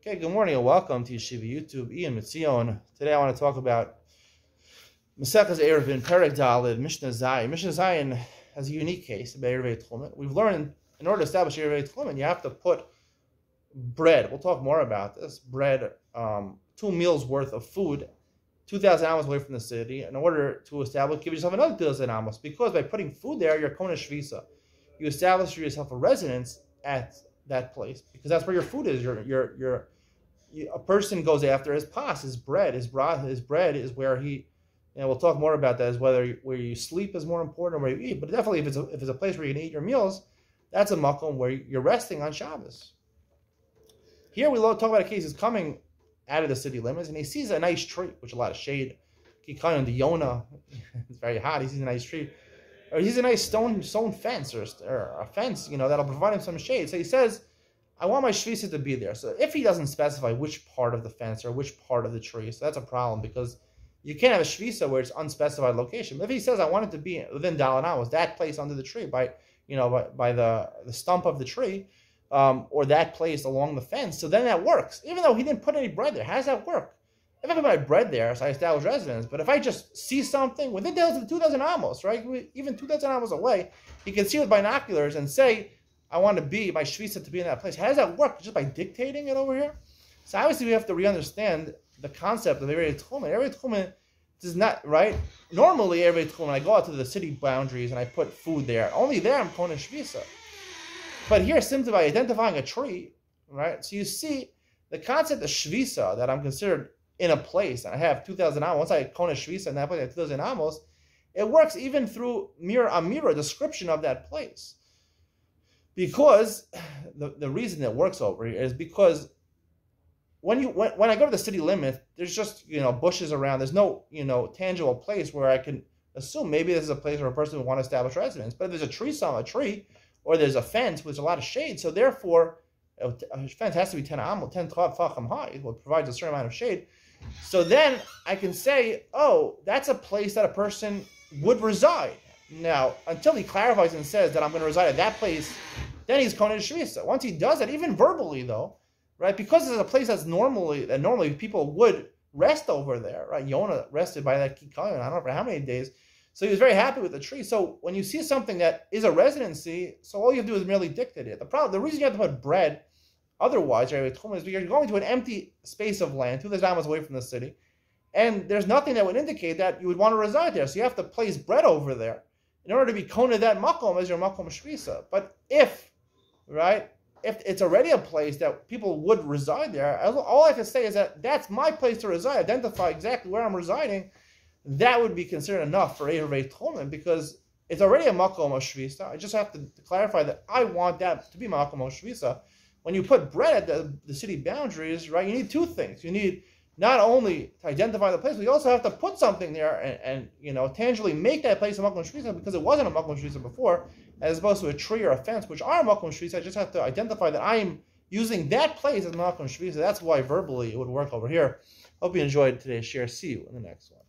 Okay, good morning and welcome to Yeshiva YouTube. Iyun. Today I want to talk about Masechtas Eiruvin, Perek Daled, Mishnah Zayin. Mishnah Zayin has a unique case about Eiruvei Tchumen. We've learned in order to establish Eiruvei Tchumen, you have to put bread. We'll talk more about this. Bread, 2 meals worth of food, 2,000 amos away from the city. In order to establish, give yourself another 2,000 amos, because by putting food there, you're Kona Shvisa. You establish for yourself a residence at that place because that's where your food is. A person goes after his pas, his bread. His bread is where he. And we'll talk more about that. Is whether where you sleep is more important or where you eat. But definitely, if it's a place where you can eat your meals, that's a makom where you're resting on Shabbos. Here we talk about a case. He's coming out of the city limits and he sees a nice tree, which a lot of shade. Kikayon the Yona, it's very hot. He sees a nice tree. Or he's a nice stone fence or a fence, that'll provide him some shade. So he says, I want my shvisa to be there. So if he doesn't specify which part of the fence or which part of the tree, so that's a problem because you can't have a shvisa where it's unspecified location. But if he says, I want it to be within Dalan Amos, that place under the tree by the stump of the tree, or that place along the fence, so then that works. Even though he didn't put any bread there, how does that work? If I put my bread there, so I establish residence. But if I just see something within 2,000 amos, right? Even 2,000 amos away, he can see with binoculars and say, I want my shvisa to be in that place. How does that work? Just by dictating it over here? So obviously we have to re-understand the concept of Eiruvin Tchumen. Eiruvin Tchumen does not, right? Normally, Eiruvin Tchumen, I go out to the city boundaries and I put food there. Only there I'm Kona Shvisa. But here, simply by identifying a tree, right? So you see the concept of shvisa that I'm considered in a place, and I have 2,000 amos. Once I Kona Shvisa in that place, I have 2,000 amos. It works even through a description of that place. Because the reason it works over here is because when I go to the city limit, there's just bushes around. There's no tangible place where I can assume maybe this is a place where a person would want to establish residence. But if there's a tree, or there's a fence with a lot of shade, so therefore a fence has to be 10 tefachim high, what provides a certain amount of shade. So then I can say, oh, that's a place that a person would reside. Now, until he clarifies and says that I'm going to reside at that place, then he's Kona Shvisa. Once he does it, even verbally though, right? Because it's a place that normally people would rest over there, right? Yonah rested by that Kikayon, I don't know for how many days. So he was very happy with the tree. So when you see something that is a residency, so all you have to do is merely dictate it. The reason you have to put bread, otherwise, is because you're going to an empty space of land, 2,000 amos away from the city, and there's nothing that would indicate that you would want to reside there. So you have to place bread over there in order to be kona that makom as your makom shvisa. But if it's already a place that people would reside there, all I can say is that that's my place to reside. Identify exactly where I'm residing. That would be considered enough for Eiruvin Tchumen because it's already a makom shvisa. I just have to clarify that I want that to be makom shvisa. When you put bread at the city boundaries, right, you need two things. You need not only to identify the place, but you also have to put something there and tangibly make that place a makom shvisa because it wasn't a makom shvisa before, as opposed to a tree or a fence, which are makom shvisa. I just have to identify that I am using that place as makom shvisa. That's why verbally it would work over here. Hope you enjoyed today's share. See you in the next one.